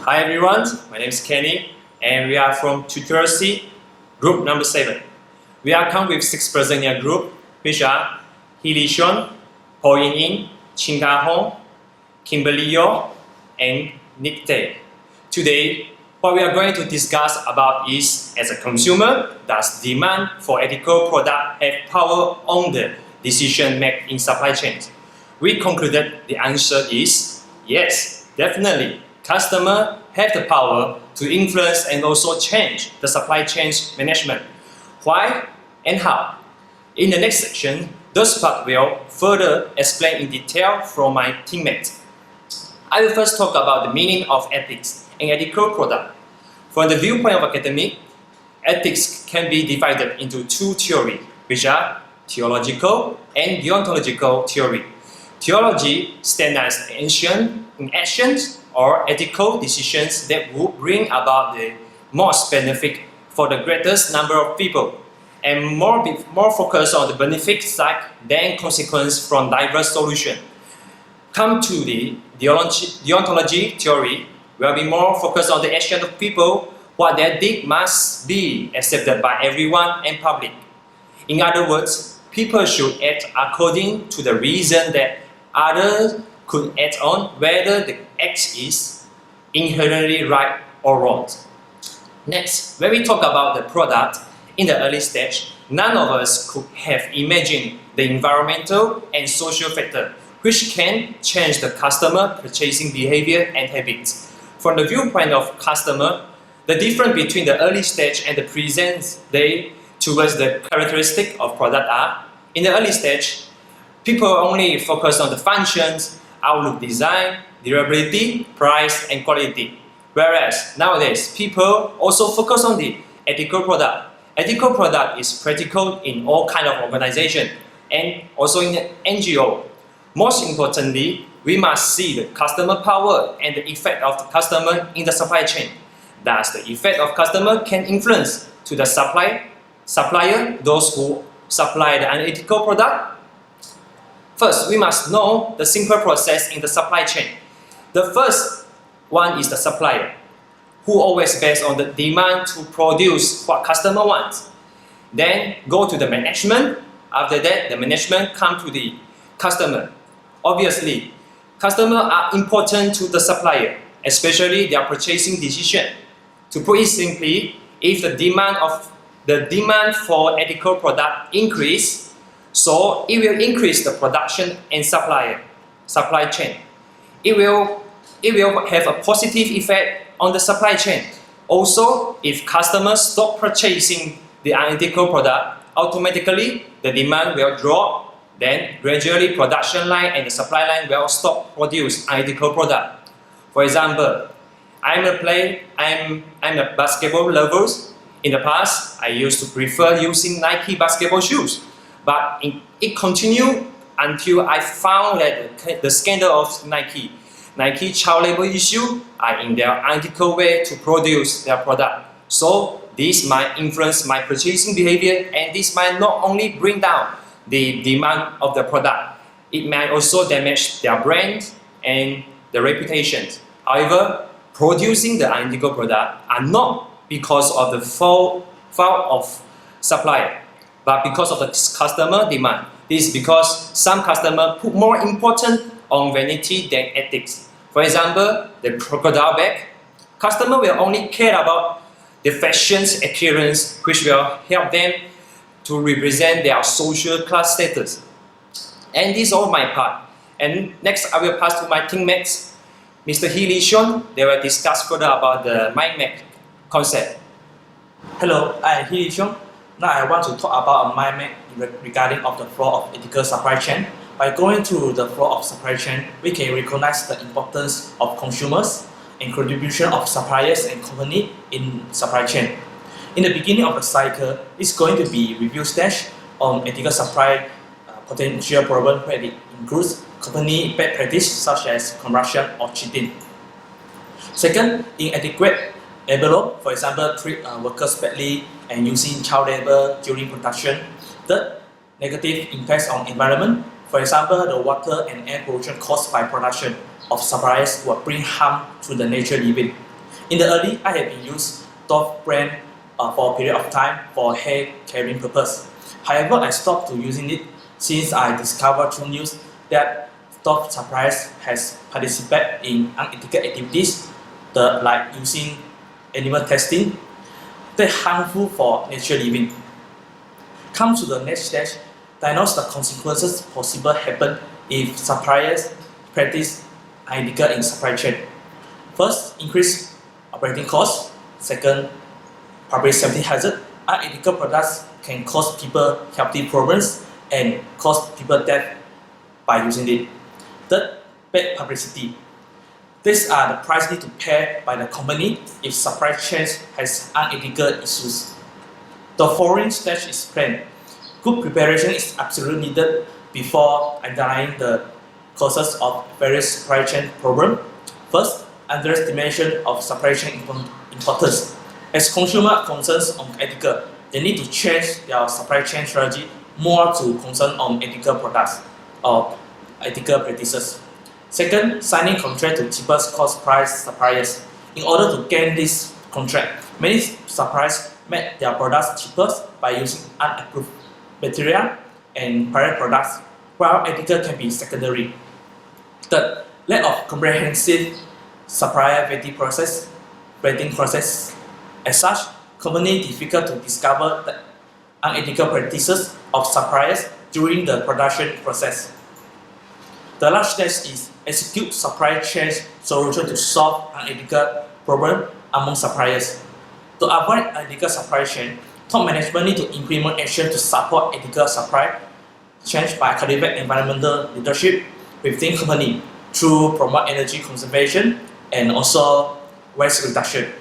Hi everyone, my name is Kenny and we are from Tutorial C, group number 7. We are come with 6 persons in our group, which are Keele CIM, Ho Yin Yin, Chin Ka Hong, Kimberly Yo, and Nick Tay. Today, what we are going to discuss about is, as a consumer, does demand for ethical product have power on the decision made in supply chains? We concluded the answer is yes, definitely. Customers have the power to influence and also change the supply chain management. Why and how? In the next section, those parts will further explain in detail from my teammates. I will first talk about the meaning of ethics and ethical product. From the viewpoint of academic, ethics can be divided into 2 theories, which are theological and deontological theory. Theology stands as ancient in actions or ethical decisions that will bring about the most benefit for the greatest number of people, and more focus on the benefit side than consequence from diverse solutions. Come to the deontology theory, will be more focused on the action of people. What they did must be accepted by everyone and public. In other words, people should act according to the reason that others could act on, whether the act is inherently right or wrong. Next, when we talk about the product in the early stage, none of us could have imagined the environmental and social factor which can change the customer purchasing behavior and habits. From the viewpoint of customer, the difference between the early stage and the present day towards the characteristic of product are, in the early stage, people only focus on the functions, outlook design, durability, price, and quality. Whereas nowadays, people also focus on the ethical product. Ethical product is practical in all kinds of organizations and also in the NGO. Most importantly, we must see the customer power and the effect of the customer in the supply chain. Thus, the effect of customer can influence to the supplier, those who supply the unethical product. First, we must know the simple process in the supply chain. The first one is the supplier, who always based on the demand to produce what customer wants. Then go to the management. After that, the management come to the customer. Obviously, customers are important to the supplier, especially their purchasing decision. To put it simply, if the demand for ethical product increase, so it will increase the production and supply chain. It will have a positive effect on the supply chain. Also, if customers stop purchasing the unethical product, automatically the demand will drop. Then gradually production line and the supply line will stop produce unethical product. For example, I'm a basketball lover. In the past, I used to prefer using Nike basketball shoes. But it continued until I found that the scandal of Nike child labor issue are in their unethical way to produce their product. So this might influence my purchasing behavior, and this might not only bring down the demand of the product, it might also damage their brand and the reputation. However, producing the unethical product are not because of the fault of supplier, but because of the customer demand. This is because some customers put more importance on vanity than ethics. For example, the crocodile bag. Customer will only care about the fashion's appearance, which will help them to represent their social class status. And this is all my part. And next, I will pass to my teammates, Mr. Keele CIM. They will discuss further about the mind map concept. Hello, I am Keele CIM. Now I want to talk about a mind map regarding of the flow of ethical supply chain. By going through the flow of supply chain, we can recognize the importance of consumers and contribution of suppliers and company in supply chain. In the beginning of the cycle, it's going to be review stage on ethical supply potential problem where it includes company bad practice such as corruption or cheating. Second, inadequate labor law, for example, treat workers badly and using child labor during production. Third, negative impacts on environment. For example, the water and air pollution caused by production of suppliers will bring harm to the nature living. In the early, I have been used Dove brand for a period of time for hair carrying purpose. However, I stopped to using it since I discovered through news that Dove suppliers has participated in unethical activities like using animal testing that harmful for natural living. Come to the next stage, diagnose the consequences possible happen if suppliers practice unethical in supply chain. First, increase operating costs. Second, public safety hazard. Unethical products can cause people health problems and cause people death by using it. Third, bad publicity. These are the price need to pay by the company if supply chain has unethical issues. The following stage is planned. Good preparation is absolutely needed before identifying the causes of various supply chain problems. First, underestimation of supply chain importance. As consumer concerns on ethical, they need to change their supply chain strategy more to concern on ethical products or ethical practices. Second, signing contract to cheapest cost price suppliers. In order to gain this contract, many suppliers make their products cheapest by using unapproved material and private products, while ethical can be secondary. Third, lack of comprehensive supplier vetting process. As such, companies difficult to discover the unethical practices of suppliers during the production process. The last stage is execute supply chain solution to solve unethical problem among suppliers. To avoid unethical supply chain, top management need to implement action to support ethical supply chain by cultivate environmental leadership within company through promote energy conservation and also waste reduction.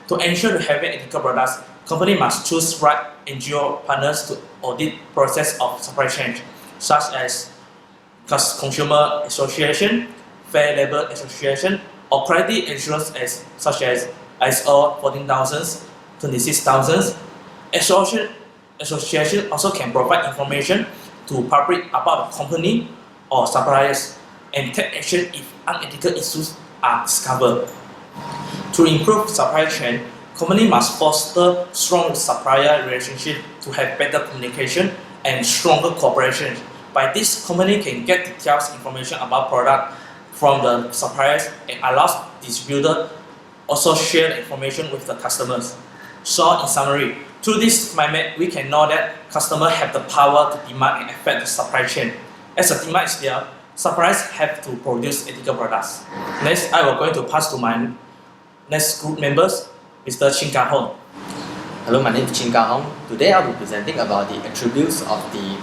To ensure having ethical products, company must choose right NGO partners to audit process of supply chain, such as consumer association, fair labor association, or quality assurance such as ISO 14000, 26000. Association also can provide information to public about the company or suppliers and take action if unethical issues are discovered. To improve supply chain, company must foster strong supplier relationship to have better communication and stronger cooperation. By this, company can get details information about product from the suppliers and allows distributor also share information with the customers. So in summary, through this mindset, we can know that customers have the power to demand and affect the supply chain. As the demand is there, suppliers have to produce ethical products. Next, I will going to pass to my next group members, Mr. Chin Ka Hong. Hello, my name is Chin Ka Hong. Today I'll be presenting about the attributes of the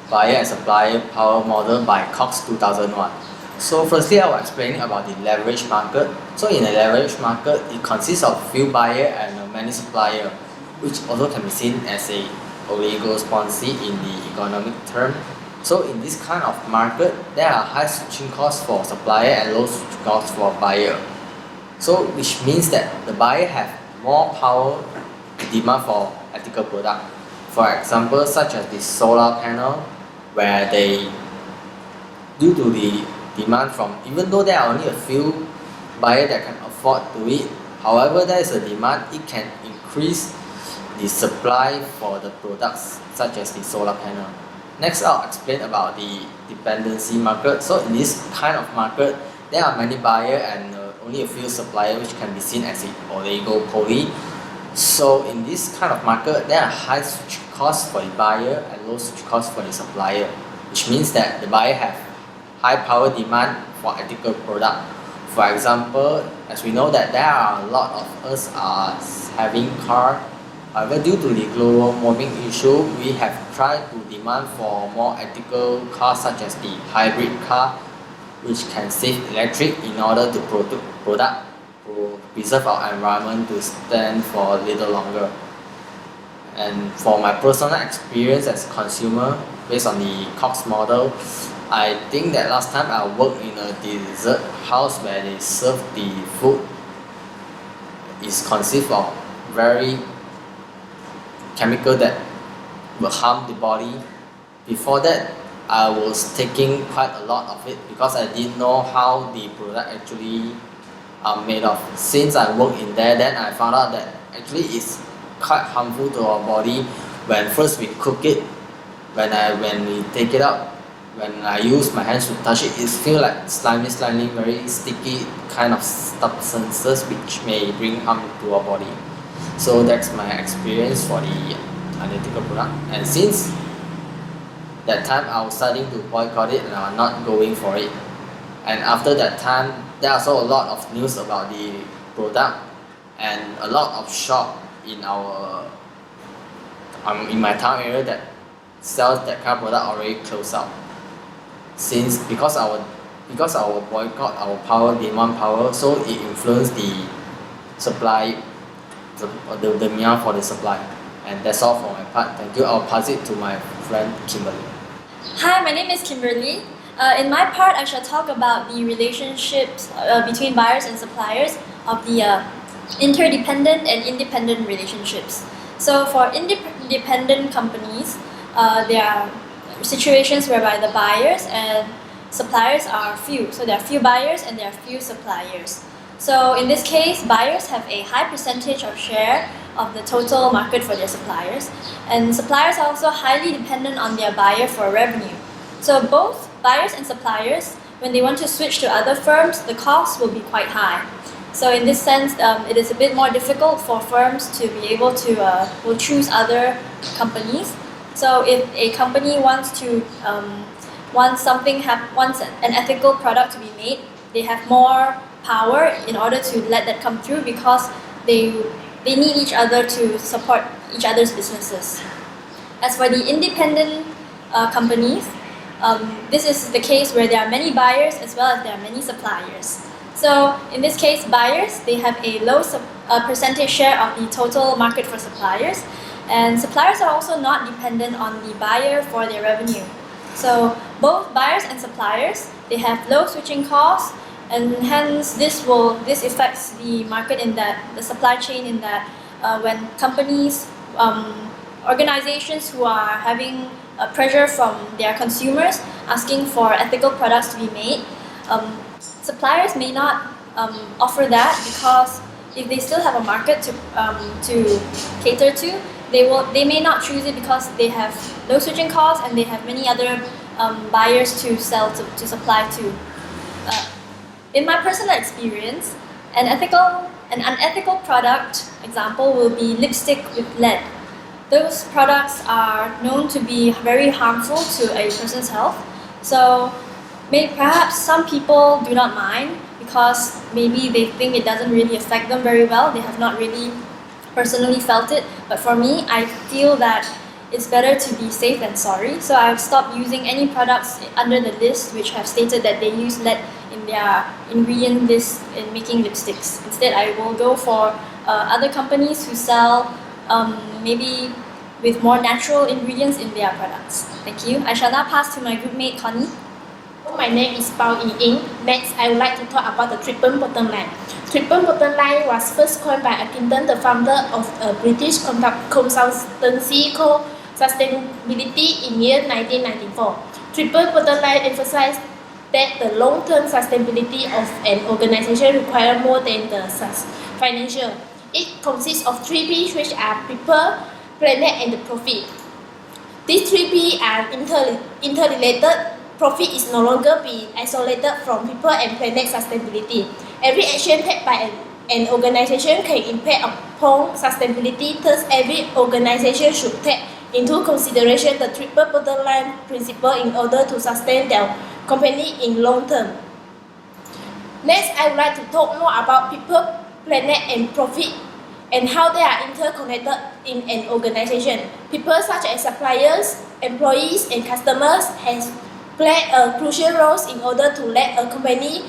buyer and supplier power model by Cox 2001. So firstly, I will explain about the leverage market. So in a leverage market, it consists of few buyers and many suppliers, which also can be seen as a oligopoly in the economic term. So in this kind of market, there are high switching costs for supplier and low switching costs for buyer. So which means that the buyer have more power to demand for ethical product. For example, such as the solar panel, where they, due to the demand from, even though there are only a few buyers that can afford to it, however there is a demand, it can increase the supply for the products such as the solar panel. Next, I'll explain about the dependency market. So in this kind of market, there are many buyers and only a few suppliers, which can be seen as an oligopoly. So in this kind of market, there are high switch costs for the buyer and low switch costs for the supplier, which means that the buyer have high power demand for ethical product. For example, as we know that there are a lot of us are having car. However, due to the global warming issue, we have tried to demand for more ethical cars such as the hybrid car, which can save electric in order to preserve our environment to stand for a little longer. And for my personal experience as a consumer, based on the Cox model, I think that last time I worked in a dessert house where they serve the food is consists of very chemical that will harm the body. Before that, I was taking quite a lot of it because I didn't know how the product actually are made of. Since I work in there, then I found out that actually it's quite harmful to our body when first we cook it, when we take it out, when I use my hands to touch it, it feels like slimy, very sticky kind of substances which may bring harm to our body. So that's my experience for the unethical product. And since that time I was starting to boycott it and I'm not going for it. And after that time, there are also a lot of news about the product and a lot of shop in our in my town area that sells that kind of product already closed out. Since because our boycott, our demand power, so it influenced the supply, the demand for the supply. And that's all for my part. Thank you. I'll pass it to my friend Kimberly. Hi, my name is Kimberly. In my part, I shall talk about the relationships between buyers and suppliers of the interdependent and independent relationships. So for independent companies, there are situations whereby the buyers and suppliers are few. So there are few buyers and there are few suppliers. So in this case, buyers have a high percentage of share of the total market for their suppliers, and suppliers are also highly dependent on their buyer for revenue. So both buyers and suppliers, when they want to switch to other firms, the cost will be quite high. So in this sense, it is a bit more difficult for firms to be able to will choose other companies. So if a company wants to wants an ethical product to be made, they have more power in order to let that come through because they need each other to support each other's businesses. As for the independent companies, this is the case where there are many buyers as well as there are many suppliers. So in this case, buyers, they have a low percentage share of the total market for suppliers, and suppliers are also not dependent on the buyer for their revenue. So both buyers and suppliers, they have low switching costs, and hence this affects the market in that, the supply chain in that when companies, organizations who are having pressure from their consumers asking for ethical products to be made, suppliers may not offer that because if they still have a market to cater to, they may not choose it because they have low switching costs and they have many other buyers to sell to supply to. In my personal experience, an unethical product example will be lipstick with lead. Those products are known to be very harmful to a person's health. So perhaps some people do not mind because maybe they think it doesn't really affect them very well. They have not really personally felt it. But for me, I feel that it's better to be safe than sorry. So I've stopped using any products under the list which have stated that they use lead in their ingredient list in making lipsticks. Instead, I will go for other companies who sell maybe with more natural ingredients in their products. Thank you. I shall now pass to my group mate Connie. My name is Bao Ying. Next, I would like to talk about the triple bottom line. Triple bottom line was first coined by Atkinson, the founder of a British consultancy called Sustainability in year 1994. Triple bottom line emphasized that the long-term sustainability of an organization requires more than the financial. It consists of 3 P's, which are people, planet, and the profit. These 3 P's are interrelated. Profit is no longer be isolated from people and planet sustainability. Every action taken by an organization can impact upon sustainability. Thus, every organization should take into consideration the triple bottom line principle in order to sustain their company in long term. Next, I would like to talk more about people, planet, and profit and how they are interconnected in an organization. People such as suppliers, employees, and customers play a crucial role in order to let a company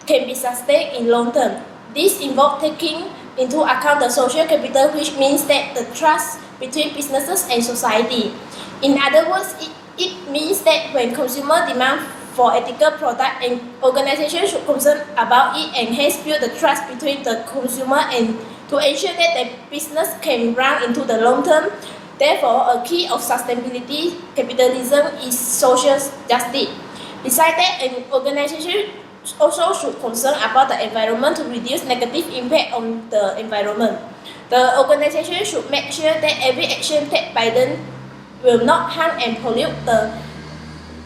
can be sustained in long term. This involves taking into account the social capital, which means that the trust between businesses and society. In other words, it means that when consumer demand for ethical product, an organization should concern about it and hence build the trust between the consumer and to ensure that the business can run into the long term. Therefore, a key of sustainability capitalism is social justice. Besides that, an organization also should concern about the environment to reduce negative impact on the environment. The organization should make sure that every action taken by them will not harm and pollute the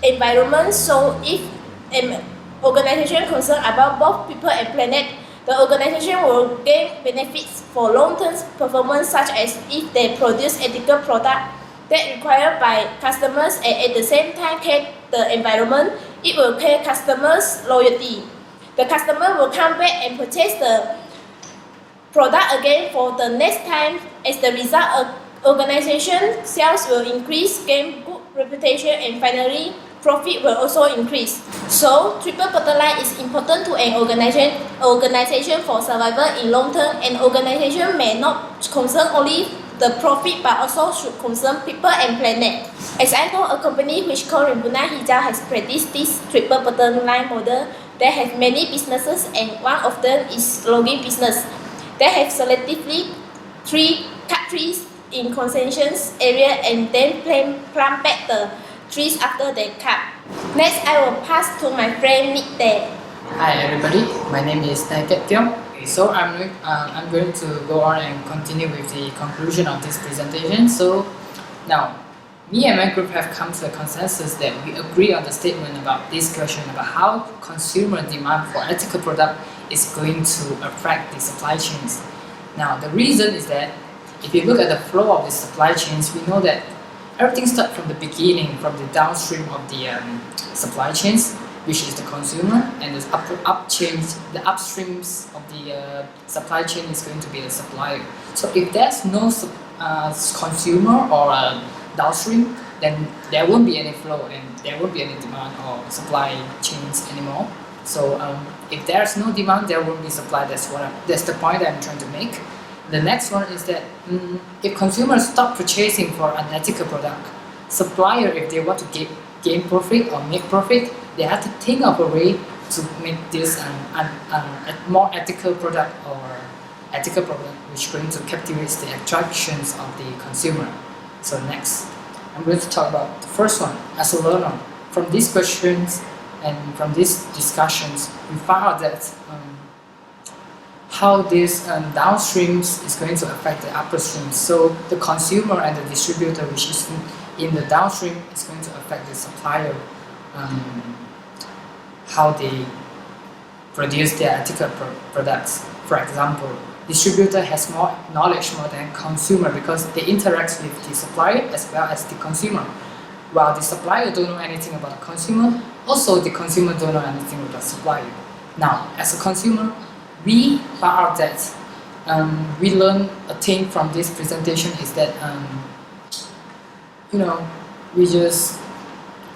environment. So if an organization concerned about both people and planet, the organization will gain benefits for long-term performance, such as if they produce ethical products that required by customers and at the same time care the environment, it will pay customers loyalty. The customer will come back and purchase the product again for the next time. As the result, organization sales will increase, gain good reputation, and finally profit will also increase. So triple bottom line is important to an organization for survival in long term. An organization may not concern only the profit but also should concern people and planet. As I know, a company which called Rimbuna Hijau has practiced this triple bottom line model. They have many businesses and one of them is logging business. They have selectively cut trees in concessions area and then plant back the trees after they cut. Next, I will pass to my friend Nick there. Hi everybody, my name is Keele CIM. So I'm going to go on and continue with the conclusion of this presentation. So now, me and my group have come to a consensus that we agree on the statement about this question about how consumer demand for ethical product is going to affect the supply chains. Now, the reason is that if you look at the flow of the supply chains, we know that everything starts from the beginning, from the downstream of the supply chains, which is the consumer, and the upstreams of the supply chain is going to be the supplier. So if there's no consumer or downstream, then there won't be any flow and there won't be any demand or supply chains anymore. So if there's no demand, there won't be supply. That's the point that I'm trying to make. The next one is that if consumers stop purchasing for unethical product, supplier, if they want to gain profit or make profit, they have to think of a way to make this a more ethical product or ethical product which is going to captivate the attractions of the consumer. So next, I'm going to talk about the first one. As a learner, from these questions and from these discussions, we found out that how this downstreams is going to affect the upstream. So the consumer and the distributor, which is in the downstream, is going to affect the supplier, how they produce their ethical products. For example, distributor has more knowledge more than consumer because they interact with the supplier as well as the consumer. While the supplier don't know anything about the consumer, also the consumer don't know anything about the supplier. Now, as a consumer, we found out that we learned a thing from this presentation is that we just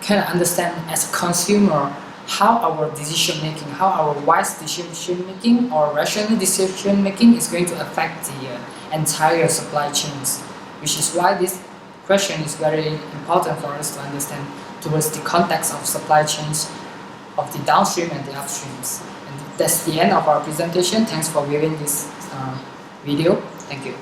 kind of understand as a consumer how our decision making, how our wise decision making or rational decision making is going to affect the entire supply chains, which is why this question is very important for us to understand towards the context of supply chains of the downstream and the upstreams. And that's the end of our presentation. Thanks for viewing this video. Thank you.